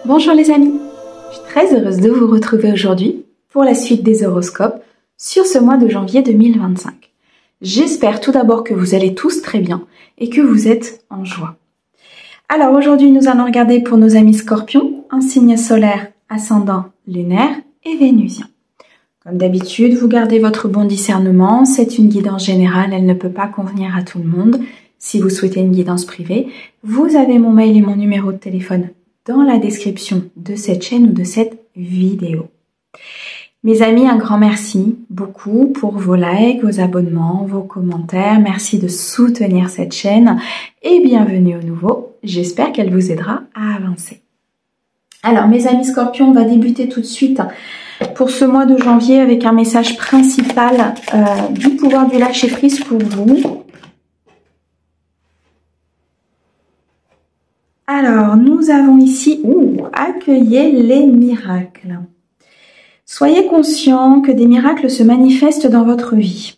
Bonjour les amis, je suis très heureuse de vous retrouver aujourd'hui pour la suite des horoscopes sur ce mois de janvier 2025. J'espère tout d'abord que vous allez tous très bien et que vous êtes en joie. Alors aujourd'hui nous allons regarder pour nos amis scorpions un signe solaire, ascendant, lunaire et vénusien. Comme d'habitude, vous gardez votre bon discernement, c'est une guidance générale, elle ne peut pas convenir à tout le monde. Si vous souhaitez une guidance privée, vous avez mon mail et mon numéro de téléphone dans la description de cette chaîne ou de cette vidéo. Mes amis, un grand merci beaucoup pour vos likes, vos abonnements, vos commentaires. Merci de soutenir cette chaîne et bienvenue au nouveau. J'espère qu'elle vous aidera à avancer. Alors mes amis scorpions, on va débuter tout de suite pour ce mois de janvier avec un message principal du pouvoir du lâcher prise pour vous. Alors, nous avons ici, accueillez les miracles. Soyez conscients que des miracles se manifestent dans votre vie.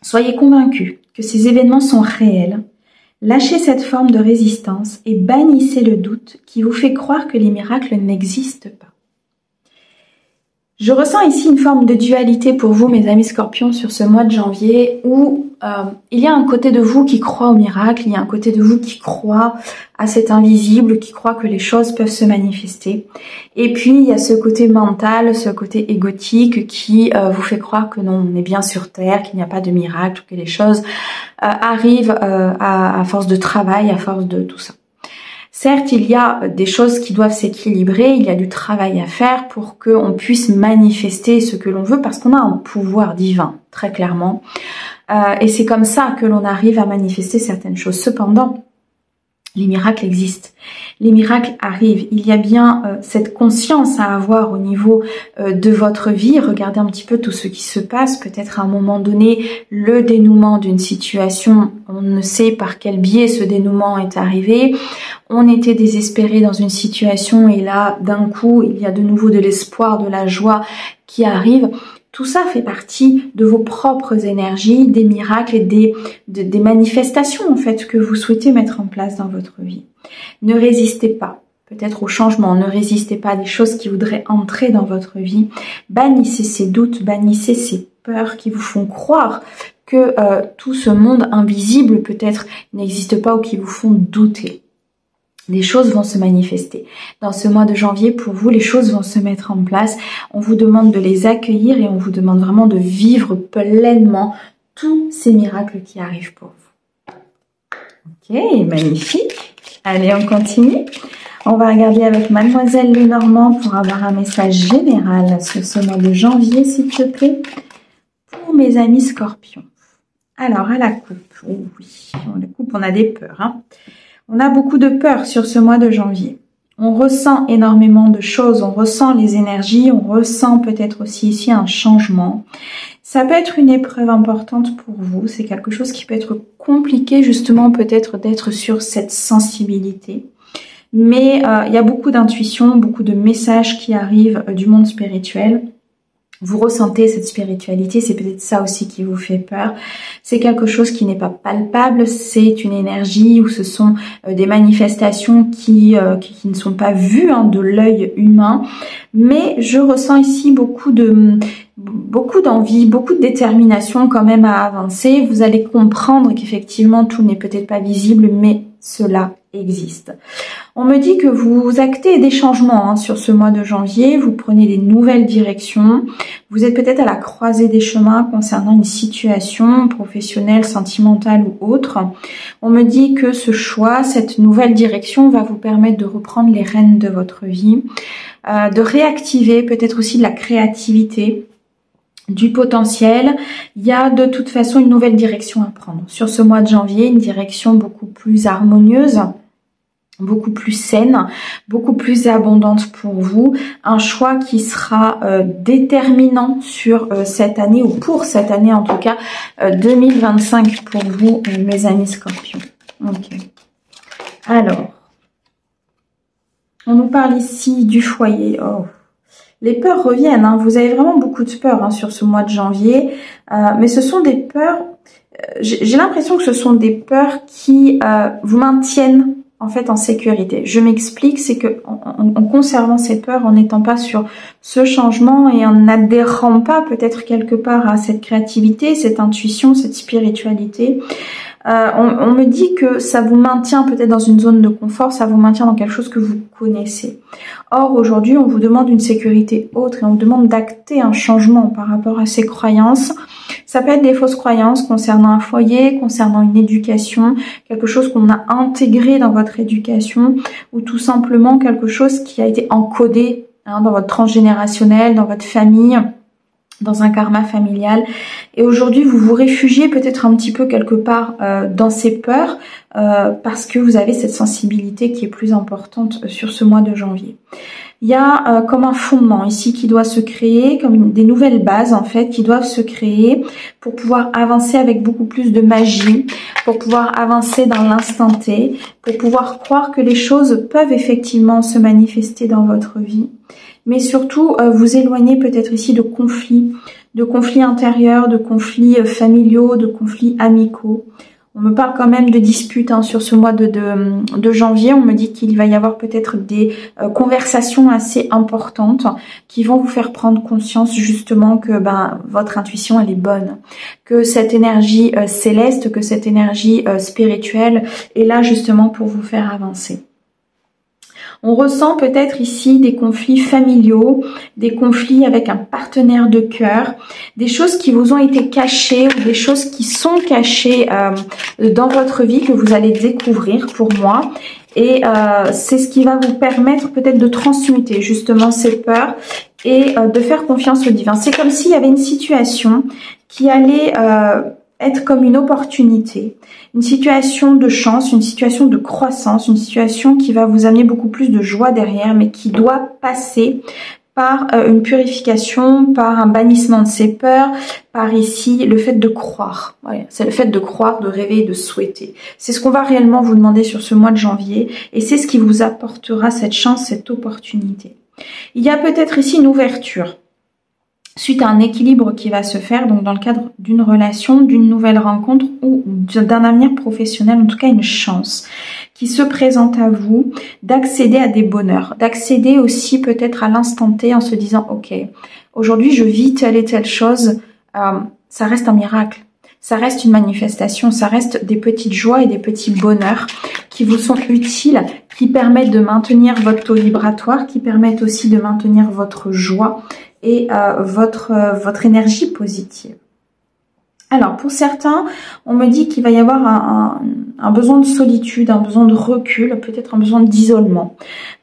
Soyez convaincus que ces événements sont réels. Lâchez cette forme de résistance et bannissez le doute qui vous fait croire que les miracles n'existent pas. Je ressens ici une forme de dualité pour vous, mes amis scorpions, sur ce mois de janvier où il y a un côté de vous qui croit au miracle, il y a un côté de vous qui croit à cet invisible, qui croit que les choses peuvent se manifester. Et puis, il y a ce côté mental, ce côté égotique qui vous fait croire que non, on est bien sur Terre, qu'il n'y a pas de miracle, que les choses arrivent à force de travail, à force de tout ça. Certes, il y a des choses qui doivent s'équilibrer, il y a du travail à faire pour qu'on puisse manifester ce que l'on veut parce qu'on a un pouvoir divin, très clairement. Et c'est comme ça que l'on arrive à manifester certaines choses. Cependant, les miracles existent. Les miracles arrivent. Il y a bien cette conscience à avoir au niveau de votre vie. Regardez un petit peu tout ce qui se passe. Peut-être à un moment donné, le dénouement d'une situation, on ne sait par quel biais ce dénouement est arrivé. On était désespéré dans une situation et là, d'un coup, il y a de nouveau de l'espoir, de la joie qui arrive. Tout ça fait partie de vos propres énergies, des miracles et des manifestations en fait que vous souhaitez mettre en place dans votre vie. Ne résistez pas, peut-être au changement, ne résistez pas à des choses qui voudraient entrer dans votre vie. Bannissez ces doutes, bannissez ces peurs qui vous font croire que tout ce monde invisible peut-être n'existe pas ou qui vous font douter. Les choses vont se manifester. Dans ce mois de janvier, pour vous, les choses vont se mettre en place. On vous demande de les accueillir et on vous demande vraiment de vivre pleinement tous ces miracles qui arrivent pour vous. Ok, magnifique. Allez, on continue. On va regarder avec Mademoiselle Lenormand pour avoir un message général sur ce mois de janvier, s'il te plaît, pour mes amis scorpions. Alors, à la coupe. Oh oui, la coupe, on a des peurs, hein. On a beaucoup de peur sur ce mois de janvier. On ressent énormément de choses, on ressent les énergies, on ressent peut-être aussi ici un changement. Ça peut être une épreuve importante pour vous, c'est quelque chose qui peut être compliqué justement peut-être d'être sur cette sensibilité. Mais il y a beaucoup d'intuition, beaucoup de messages qui arrivent du monde spirituel. Vous ressentez cette spiritualité, c'est peut-être ça aussi qui vous fait peur. C'est quelque chose qui n'est pas palpable, c'est une énergie où ce sont des manifestations qui ne sont pas vues de l'œil humain. Mais je ressens ici beaucoup d'envie, beaucoup de détermination quand même à avancer. Vous allez comprendre qu'effectivement tout n'est peut-être pas visible, mais cela existe. On me dit que vous actez des changements sur ce mois de janvier, vous prenez des nouvelles directions, vous êtes peut-être à la croisée des chemins concernant une situation professionnelle, sentimentale ou autre. On me dit que ce choix, cette nouvelle direction va vous permettre de reprendre les rênes de votre vie, de réactiver peut-être aussi de la créativité, du potentiel. Il y a de toute façon une nouvelle direction à prendre. Sur ce mois de janvier, une direction beaucoup plus harmonieuse, beaucoup plus saine, beaucoup plus abondante pour vous. Un choix qui sera déterminant sur cette année, ou pour cette année en tout cas, 2025 pour vous, mes amis scorpions. Ok. Alors, on nous parle ici du foyer. Oh. Les peurs reviennent, hein. Vous avez vraiment beaucoup de peurs sur ce mois de janvier, mais ce sont des peurs, j'ai l'impression que ce sont des peurs qui vous maintiennent en fait en sécurité. Je m'explique, c'est que en conservant ces peurs, en n'étant pas sur ce changement et en n'adhérant pas peut-être quelque part à cette créativité, cette intuition, cette spiritualité, on me dit que ça vous maintient peut-être dans une zone de confort, ça vous maintient dans quelque chose que vous connaissez. Or, aujourd'hui, on vous demande une sécurité autre et on vous demande d'acter un changement par rapport à ces croyances. Ça peut être des fausses croyances concernant un foyer, concernant une éducation, quelque chose qu'on a intégré dans votre éducation ou tout simplement quelque chose qui a été encodé dans votre transgénérationnel, dans votre famille, dans un karma familial. Et aujourd'hui, vous vous réfugiez peut-être un petit peu quelque part dans ces peurs parce que vous avez cette sensibilité qui est plus importante sur ce mois de janvier. Il y a comme un fondement ici qui doit se créer, comme des nouvelles bases en fait qui doivent se créer pour pouvoir avancer avec beaucoup plus de magie, pour pouvoir avancer dans l'instant T, pour pouvoir croire que les choses peuvent effectivement se manifester dans votre vie. Mais surtout vous éloigner peut-être ici de conflits intérieurs, de conflits familiaux, de conflits amicaux. On me parle quand même de disputes sur ce mois de janvier. On me dit qu'il va y avoir peut-être des conversations assez importantes qui vont vous faire prendre conscience justement que votre intuition elle est bonne, que cette énergie céleste, que cette énergie spirituelle est là justement pour vous faire avancer. On ressent peut-être ici des conflits familiaux, des conflits avec un partenaire de cœur, des choses qui vous ont été cachées ou des choses qui sont cachées dans votre vie que vous allez découvrir pour moi. Et c'est ce qui va vous permettre peut-être de transmuter justement ces peurs et de faire confiance au divin. C'est comme s'il y avait une situation qui allait être comme une opportunité, une situation de chance, une situation de croissance, une situation qui va vous amener beaucoup plus de joie derrière, mais qui doit passer par une purification, par un bannissement de ses peurs, par ici le fait de croire. Ouais, c'est le fait de croire, de rêver et de souhaiter. C'est ce qu'on va réellement vous demander sur ce mois de janvier et c'est ce qui vous apportera cette chance, cette opportunité. Il y a peut-être ici une ouverture suite à un équilibre qui va se faire donc dans le cadre d'une relation, d'une nouvelle rencontre ou d'un avenir professionnel, en tout cas une chance qui se présente à vous d'accéder à des bonheurs, d'accéder aussi peut-être à l'instant T en se disant ok, aujourd'hui je vis telle et telle chose, ça reste un miracle, ça reste une manifestation, ça reste des petites joies et des petits bonheurs qui vous sont utiles, qui permettent de maintenir votre taux vibratoire, qui permettent aussi de maintenir votre joie et votre énergie positive. Alors, pour certains, on me dit qu'il va y avoir un besoin de solitude, un besoin de recul, peut-être un besoin d'isolement,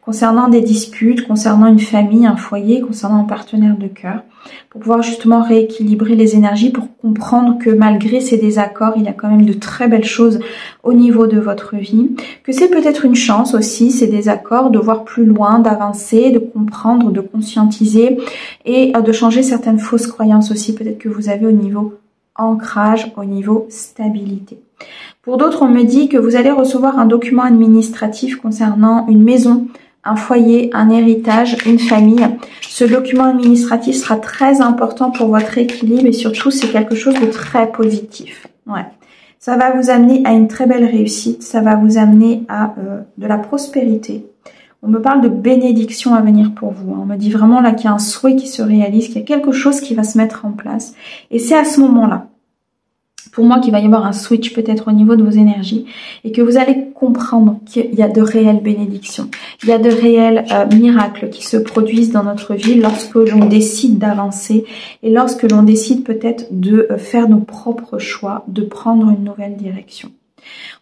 concernant des disputes, concernant une famille, un foyer, concernant un partenaire de cœur, pour pouvoir justement rééquilibrer les énergies, pour comprendre que malgré ces désaccords, il y a quand même de très belles choses au niveau de votre vie, que c'est peut-être une chance aussi, ces désaccords, de voir plus loin, d'avancer, de comprendre, de conscientiser et de changer certaines fausses croyances aussi, peut-être que vous avez au niveau ancrage, au niveau stabilité. Pour d'autres, on me dit que vous allez recevoir un document administratif concernant une maison, un foyer, un héritage, une famille. Ce document administratif sera très important pour votre équilibre et surtout, c'est quelque chose de très positif. Ouais. Ça va vous amener à une très belle réussite, ça va vous amener à de la prospérité. On me parle de bénédiction à venir pour vous. On me dit vraiment là qu'il y a un souhait qui se réalise, qu'il y a quelque chose qui va se mettre en place. Et c'est à ce moment-là, pour moi, qu'il va y avoir un switch peut-être au niveau de vos énergies et que vous allez comprendre qu'il y a de réelles bénédictions. Il y a de réels miracles qui se produisent dans notre vie lorsque l'on décide d'avancer et lorsque l'on décide peut-être de faire nos propres choix, de prendre une nouvelle direction.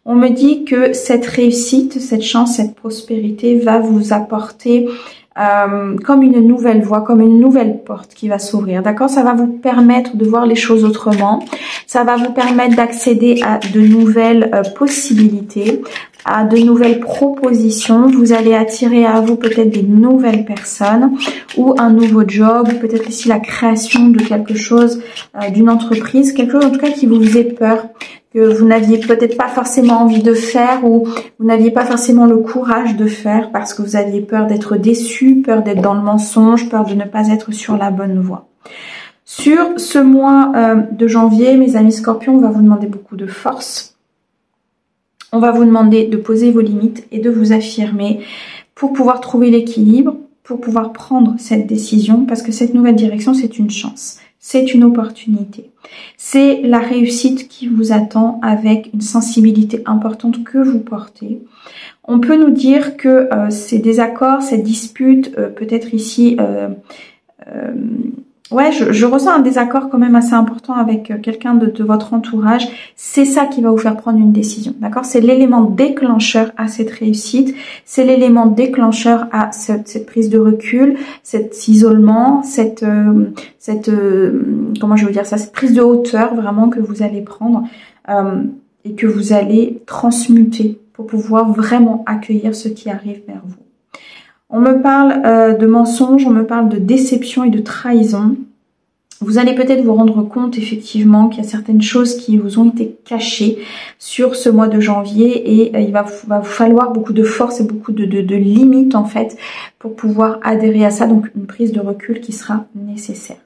On me dit que cette réussite, cette chance, cette prospérité va vous apporter comme une nouvelle voie, comme une nouvelle porte qui va s'ouvrir. D'accord? Ça va vous permettre de voir les choses autrement. Ça va vous permettre d'accéder à de nouvelles possibilités, à de nouvelles propositions. Vous allez attirer à vous peut-être des nouvelles personnes ou un nouveau job, peut-être ici la création de quelque chose, d'une entreprise, quelque chose en tout cas qui vous faisait peur, que vous n'aviez peut-être pas forcément envie de faire ou vous n'aviez pas forcément le courage de faire parce que vous aviez peur d'être déçu, peur d'être dans le mensonge, peur de ne pas être sur la bonne voie. Sur ce mois de janvier, mes amis scorpions, on va vous demander beaucoup de force. On va vous demander de poser vos limites et de vous affirmer pour pouvoir trouver l'équilibre, pour pouvoir prendre cette décision, parce que cette nouvelle direction, c'est une chance, c'est une opportunité. C'est la réussite qui vous attend avec une sensibilité importante que vous portez. On peut nous dire que ces désaccords, cette dispute, peut-être ici... ouais, je ressens un désaccord quand même assez important avec quelqu'un de votre entourage. C'est ça qui va vous faire prendre une décision, d'accord? C'est l'élément déclencheur à cette réussite. C'est l'élément déclencheur à cette prise de recul, cet isolement, comment je veux dire ça, cette prise de hauteur vraiment que vous allez prendre et que vous allez transmuter pour pouvoir vraiment accueillir ce qui arrive vers vous. On me parle de mensonges, on me parle de déception et de trahison. Vous allez peut-être vous rendre compte effectivement qu'il y a certaines choses qui vous ont été cachées sur ce mois de janvier et il va vous falloir beaucoup de force et beaucoup de limites en fait pour pouvoir adhérer à ça. Donc une prise de recul qui sera nécessaire.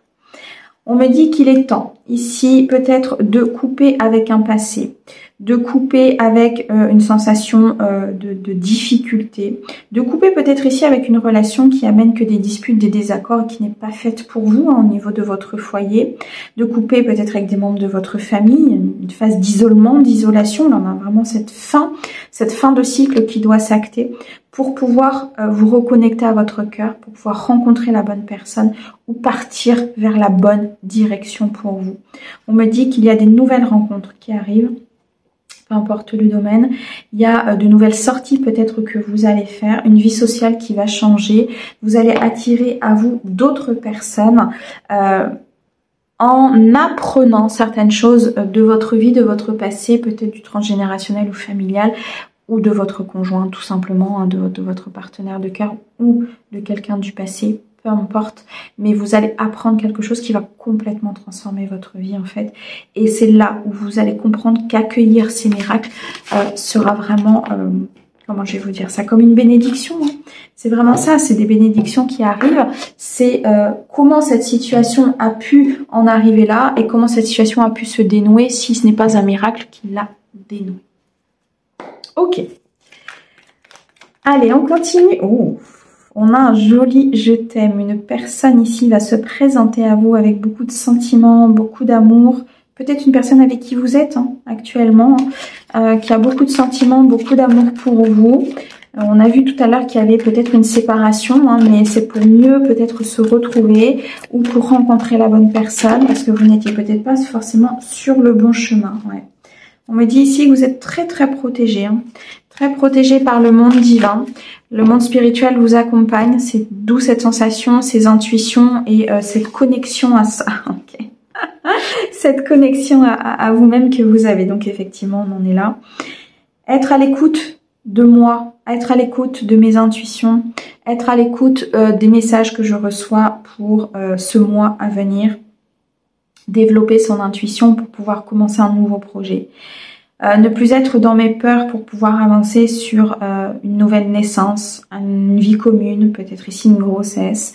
On me dit qu'il est temps ici peut-être de couper avec un passé, de couper avec une sensation de difficulté, de couper peut-être ici avec une relation qui amène que des disputes, des désaccords et qui n'est pas faite pour vous au niveau de votre foyer, de couper peut-être avec des membres de votre famille, une phase d'isolement, d'isolation, là on a vraiment cette fin de cycle qui doit s'acter pour pouvoir vous reconnecter à votre cœur, pour pouvoir rencontrer la bonne personne ou partir vers la bonne direction pour vous. On me dit qu'il y a des nouvelles rencontres qui arrivent, peu importe le domaine. Il y a de nouvelles sorties peut-être que vous allez faire, une vie sociale qui va changer. Vous allez attirer à vous d'autres personnes en apprenant certaines choses de votre vie, de votre passé, peut-être du transgénérationnel ou familial, ou de votre conjoint tout simplement, de votre partenaire de cœur ou de quelqu'un du passé, peu importe, mais vous allez apprendre quelque chose qui va complètement transformer votre vie en fait, et c'est là où vous allez comprendre qu'accueillir ces miracles sera vraiment, comment je vais vous dire ça, comme une bénédiction, hein. C'est vraiment ça, c'est des bénédictions qui arrivent, c'est comment cette situation a pu en arriver là, et comment cette situation a pu se dénouer si ce n'est pas un miracle qui l'a dénoué. Ok. Allez, on continue. Oh, on a un joli je t'aime. Une personne ici va se présenter à vous avec beaucoup de sentiments, beaucoup d'amour. Peut-être une personne avec qui vous êtes actuellement, qui a beaucoup de sentiments, beaucoup d'amour pour vous. On a vu tout à l'heure qu'il y avait peut-être une séparation, mais c'est pour mieux peut-être se retrouver ou pour rencontrer la bonne personne parce que vous n'étiez peut-être pas forcément sur le bon chemin. Ouais. On me dit ici que vous êtes très très protégé, très protégé par le monde divin. Le monde spirituel vous accompagne, c'est d'où cette sensation, ces intuitions et cette connexion à ça. Okay. Cette connexion à vous-même que vous avez. Donc effectivement, on en est là. Être à l'écoute de moi, être à l'écoute de mes intuitions, être à l'écoute des messages que je reçois pour ce mois à venir. Développer son intuition pour pouvoir commencer un nouveau projet. Ne plus être dans mes peurs pour pouvoir avancer sur une nouvelle naissance, une vie commune, peut-être ici une grossesse.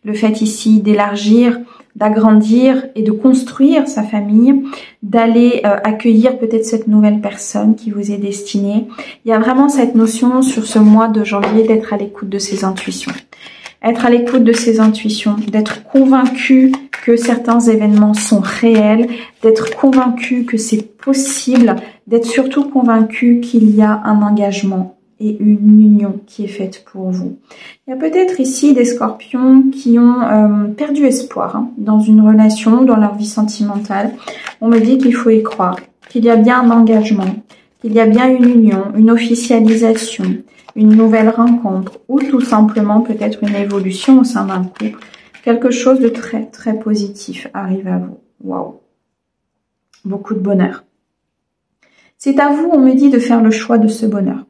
Le fait ici d'élargir, d'agrandir et de construire sa famille, d'aller accueillir peut-être cette nouvelle personne qui vous est destinée. Il y a vraiment cette notion sur ce mois de janvier d'être à l'écoute de ses intuitions. Être à l'écoute de ses intuitions, d'être convaincu que certains événements sont réels, d'être convaincu que c'est possible, d'être surtout convaincu qu'il y a un engagement et une union qui est faite pour vous. Il y a peut-être ici des scorpions qui ont perdu espoir dans une relation, dans leur vie sentimentale. On me dit qu'il faut y croire, qu'il y a bien un engagement, qu'il y a bien une union, une officialisation, une nouvelle rencontre ou tout simplement peut-être une évolution au sein d'un couple. Quelque chose de très très positif arrive à vous. Waouh! Beaucoup de bonheur. C'est à vous, on me dit, de faire le choix de ce bonheur.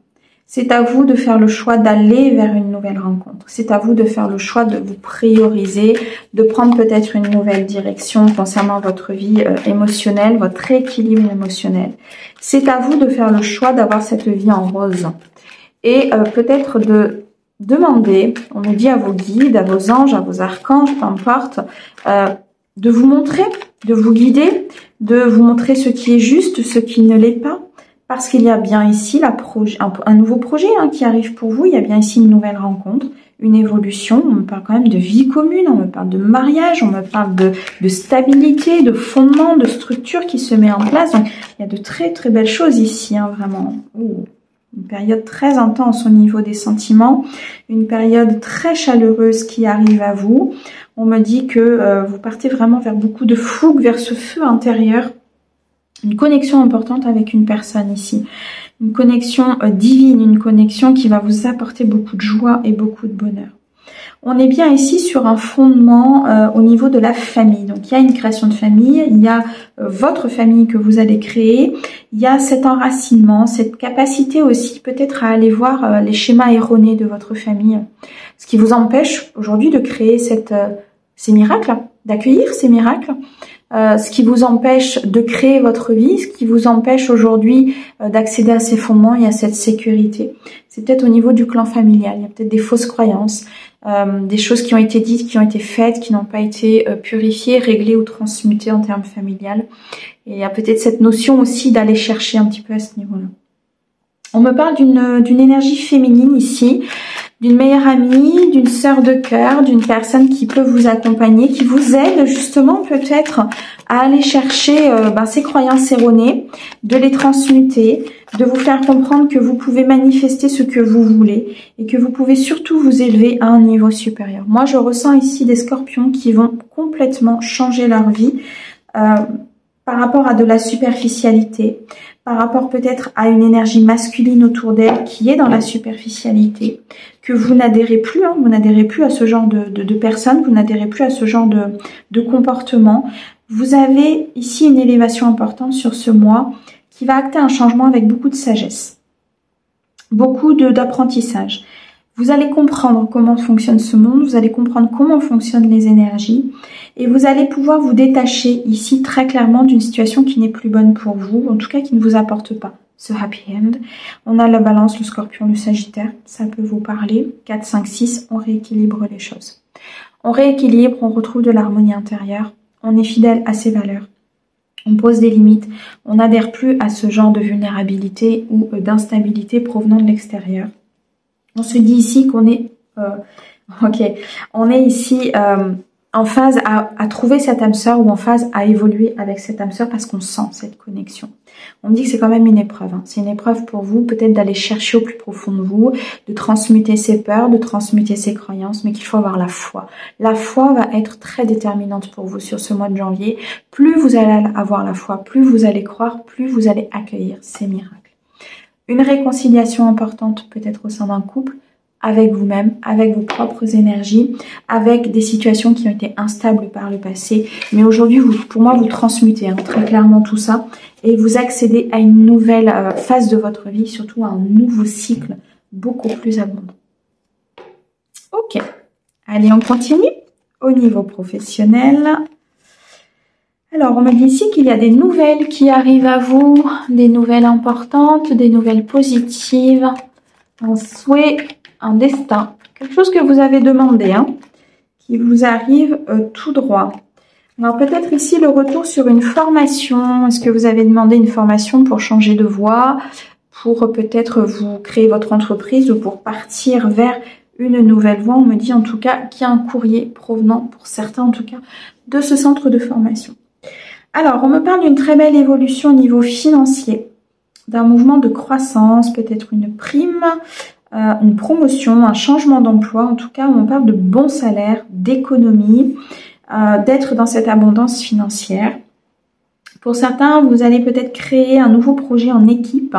C'est à vous de faire le choix d'aller vers une nouvelle rencontre. C'est à vous de faire le choix de vous prioriser, de prendre peut-être une nouvelle direction concernant votre vie émotionnelle, votre équilibre émotionnel. C'est à vous de faire le choix d'avoir cette vie en rose. Et peut-être de demander, on nous dit à vos guides, à vos anges, à vos archanges, peu importe, de vous montrer, de vous guider, de vous montrer ce qui est juste, ce qui ne l'est pas. parce qu'il y a bien ici un nouveau projet qui arrive pour vous. Il y a bien ici une nouvelle rencontre, une évolution. On me parle quand même de vie commune, on me parle de mariage, on me parle de stabilité, de fondement, de structure qui se met en place. Donc, il y a de très très belles choses ici, vraiment. Ouh. Une période très intense au niveau des sentiments, une période très chaleureuse qui arrive à vous. On me dit que vous partez vraiment vers beaucoup de fougue, vers ce feu intérieur. Une connexion importante avec une personne ici. Une connexion divine, une connexion qui va vous apporter beaucoup de joie et beaucoup de bonheur. On est bien ici sur un fondement au niveau de la famille. Donc, il y a une création de famille, il y a votre famille que vous allez créer, il y a cet enracinement, cette capacité aussi peut-être à aller voir les schémas erronés de votre famille. Ce qui vous empêche aujourd'hui de créer ces miracles, d'accueillir ces miracles. Ce qui vous empêche de créer votre vie, ce qui vous empêche aujourd'hui d'accéder à ces fondements et à cette sécurité. C'est peut-être au niveau du clan familial, il y a peut-être des fausses croyances, des choses qui ont été dites, qui ont été faites, qui n'ont pas été purifiées, réglées ou transmutées en termes familial. Et il y a peut-être cette notion aussi d'aller chercher un petit peu à ce niveau-là. On me parle d'une énergie féminine ici, d'une meilleure amie, d'une sœur de cœur, d'une personne qui peut vous accompagner, qui vous aide justement peut-être à aller chercher ces croyances erronées, de les transmuter, de vous faire comprendre que vous pouvez manifester ce que vous voulez et que vous pouvez surtout vous élever à un niveau supérieur. Moi, je ressens ici des scorpions qui vont complètement changer leur vie par rapport à de la superficialité, par rapport peut-être à une énergie masculine autour d'elle qui est dans la superficialité, que vous n'adhérez plus, vous n'adhérez plus à ce genre de personnes, vous n'adhérez plus à ce genre de comportement. Vous avez ici une élévation importante sur ce mois qui va acter un changement avec beaucoup de sagesse, beaucoup d'apprentissage. Vous allez comprendre comment fonctionne ce monde, vous allez comprendre comment fonctionnent les énergies et vous allez pouvoir vous détacher ici très clairement d'une situation qui n'est plus bonne pour vous, en tout cas qui ne vous apporte pas ce happy end. On a la balance, le scorpion, le sagittaire, ça peut vous parler. 4, 5, 6, on rééquilibre les choses. On rééquilibre, on retrouve de l'harmonie intérieure, on est fidèle à ses valeurs. On pose des limites, on n'adhère plus à ce genre de vulnérabilité ou d'instabilité provenant de l'extérieur. On se dit ici qu'on est, on est ici en phase à trouver cette âme sœur ou en phase à évoluer avec cette âme sœur parce qu'on sent cette connexion. On me dit que c'est quand même une épreuve. C'est une épreuve pour vous, peut-être d'aller chercher au plus profond de vous, de transmuter ses peurs, de transmuter ses croyances, mais qu'il faut avoir la foi. La foi va être très déterminante pour vous sur ce mois de janvier. Plus vous allez avoir la foi, plus vous allez croire, plus vous allez accueillir ces miracles. Une réconciliation importante peut-être au sein d'un couple, avec vous-même, avec vos propres énergies, avec des situations qui ont été instables par le passé. Mais aujourd'hui, pour moi, vous transmutez très clairement tout ça et vous accédez à une nouvelle phase de votre vie, surtout à un nouveau cycle beaucoup plus abondant. Ok, allez, on continue au niveau professionnel. Alors, on me dit ici qu'il y a des nouvelles qui arrivent à vous, des nouvelles importantes, des nouvelles positives, un souhait, un destin, quelque chose que vous avez demandé, qui vous arrive tout droit. Alors, peut-être ici le retour sur une formation. Est-ce que vous avez demandé une formation pour changer de voie, pour peut-être vous créer votre entreprise ou pour partir vers une nouvelle voie? On me dit en tout cas qu'il y a un courrier provenant, pour certains en tout cas, de ce centre de formation. Alors, on me parle d'une très belle évolution au niveau financier, d'un mouvement de croissance, peut-être une prime, une promotion, un changement d'emploi. En tout cas, on parle de bons salaires, d'économie, d'être dans cette abondance financière. Pour certains, vous allez peut-être créer un nouveau projet en équipe.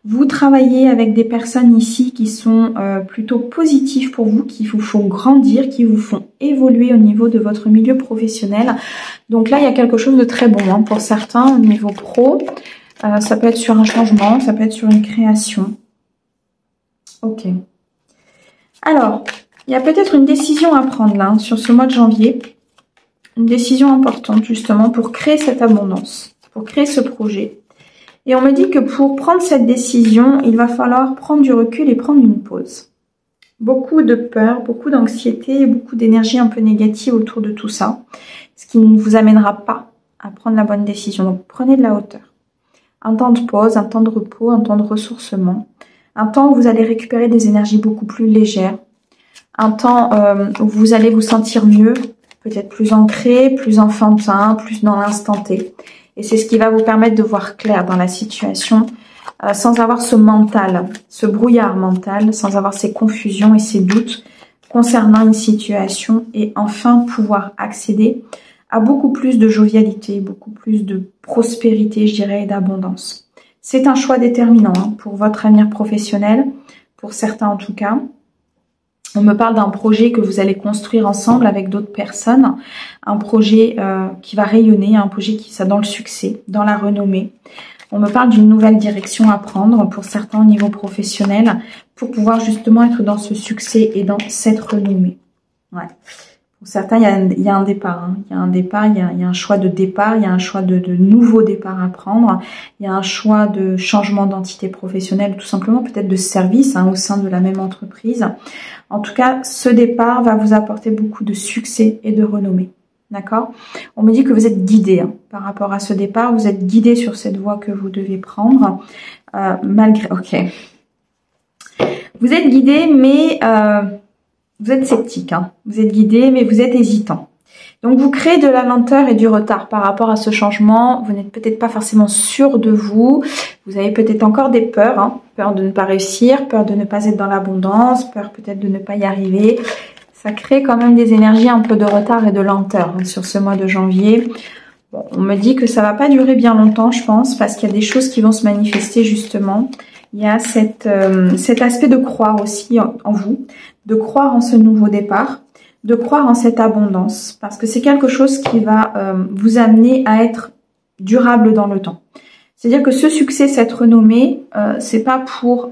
Vous travaillez avec des personnes ici qui sont plutôt positives pour vous, qui vous font grandir, qui vous font évoluer au niveau de votre milieu professionnel. Donc là, il y a quelque chose de très bon pour certains au niveau pro. Ça peut être sur un changement, ça peut être sur une création. Ok. Alors, il y a peut-être une décision à prendre là, sur ce mois de janvier. Une décision importante justement pour créer cette abondance, pour créer ce projet. Et on me dit que pour prendre cette décision, il va falloir prendre du recul et prendre une pause. Beaucoup de peur, beaucoup d'anxiété, beaucoup d'énergie un peu négative autour de tout ça, ce qui ne vous amènera pas à prendre la bonne décision. Donc prenez de la hauteur. Un temps de pause, un temps de repos, un temps de ressourcement. Un temps où vous allez récupérer des énergies beaucoup plus légères. Un temps où vous allez vous sentir mieux, peut-être plus ancré, plus enfantin, plus dans l'instant T. Et c'est ce qui va vous permettre de voir clair dans la situation, sans avoir ce mental, ce brouillard mental, sans avoir ces confusions et ces doutes concernant une situation, et enfin pouvoir accéder à beaucoup plus de jovialité, beaucoup plus de prospérité, je dirais, et d'abondance. C'est un choix déterminant pour votre avenir professionnel, pour certains en tout cas. On me parle d'un projet que vous allez construire ensemble avec d'autres personnes, un projet qui va rayonner, un projet qui sera dans le succès, dans la renommée. On me parle d'une nouvelle direction à prendre pour certains au niveau professionnel pour pouvoir justement être dans ce succès et dans cette renommée. Ouais. Pour certains, il y a un départ. Il y a un départ, il y a un choix de départ, il y a un choix de nouveau départ à prendre. Il y a un choix de changement d'entité professionnelle, tout simplement peut-être de service au sein de la même entreprise. En tout cas, ce départ va vous apporter beaucoup de succès et de renommée. D'accord? On me dit que vous êtes guidé par rapport à ce départ. Vous êtes guidé sur cette voie que vous devez prendre. Malgré... Ok. Vous êtes guidé, mais... vous êtes sceptique. Vous êtes guidé, mais vous êtes hésitant. Donc, vous créez de la lenteur et du retard par rapport à ce changement. Vous n'êtes peut-être pas forcément sûr de vous. Vous avez peut-être encore des peurs. Peur de ne pas réussir, peur de ne pas être dans l'abondance, peur peut-être de ne pas y arriver. Ça crée quand même des énergies un peu de retard et de lenteur sur ce mois de janvier. Bon, on me dit que ça va pas durer bien longtemps, je pense, parce qu'il y a des choses qui vont se manifester justement. Il y a cet aspect de croire aussi en vous, de croire en ce nouveau départ, de croire en cette abondance, parce que c'est quelque chose qui va vous amener à être durable dans le temps. C'est-à-dire que ce succès, cette renommée, c'est pas pour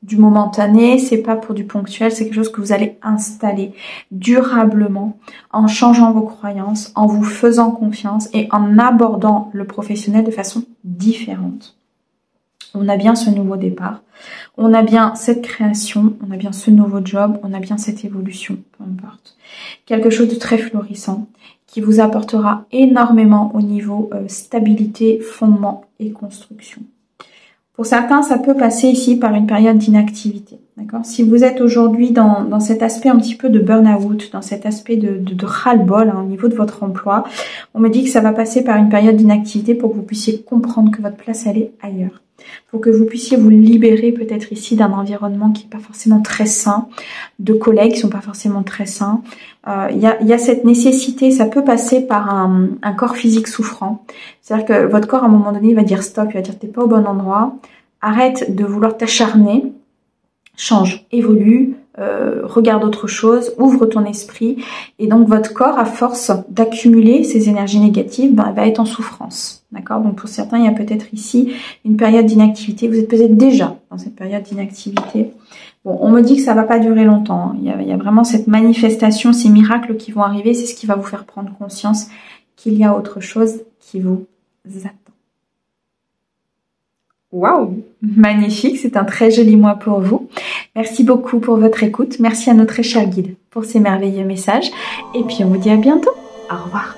du momentané, c'est pas pour du ponctuel, c'est quelque chose que vous allez installer durablement en changeant vos croyances, en vous faisant confiance et en abordant le professionnel de façon différente. On a bien ce nouveau départ, on a bien cette création, on a bien ce nouveau job, on a bien cette évolution, peu importe. Quelque chose de très florissant qui vous apportera énormément au niveau stabilité, fondement et construction. Pour certains, ça peut passer ici par une période d'inactivité. D'accord ? Si vous êtes aujourd'hui dans cet aspect un petit peu de burn-out, dans cet aspect de ras-le-bol au niveau de votre emploi, on me dit que ça va passer par une période d'inactivité pour que vous puissiez comprendre que votre place, elle est ailleurs. Pour que vous puissiez vous libérer peut-être ici d'un environnement qui n'est pas forcément très sain, de collègues qui ne sont pas forcément très sains. Il y a cette nécessité, ça peut passer par un corps physique souffrant. C'est-à-dire que votre corps à un moment donné il va dire stop, il va dire t'es pas au bon endroit, arrête de vouloir t'acharner, change, évolue, regarde autre chose, ouvre ton esprit. Et donc votre corps, à force d'accumuler ces énergies négatives, va être en souffrance. D'accord ? Donc pour certains, il y a peut-être ici une période d'inactivité. Vous êtes peut-être déjà dans cette période d'inactivité. Bon, on me dit que ça va pas durer longtemps. Il y a vraiment cette manifestation, ces miracles qui vont arriver. C'est ce qui va vous faire prendre conscience qu'il y a autre chose qui vous attend. Waouh, magnifique, c'est un très joli mois pour vous. Merci beaucoup pour votre écoute. Merci à notre très cher guide pour ces merveilleux messages. Et puis on vous dit à bientôt. Au revoir.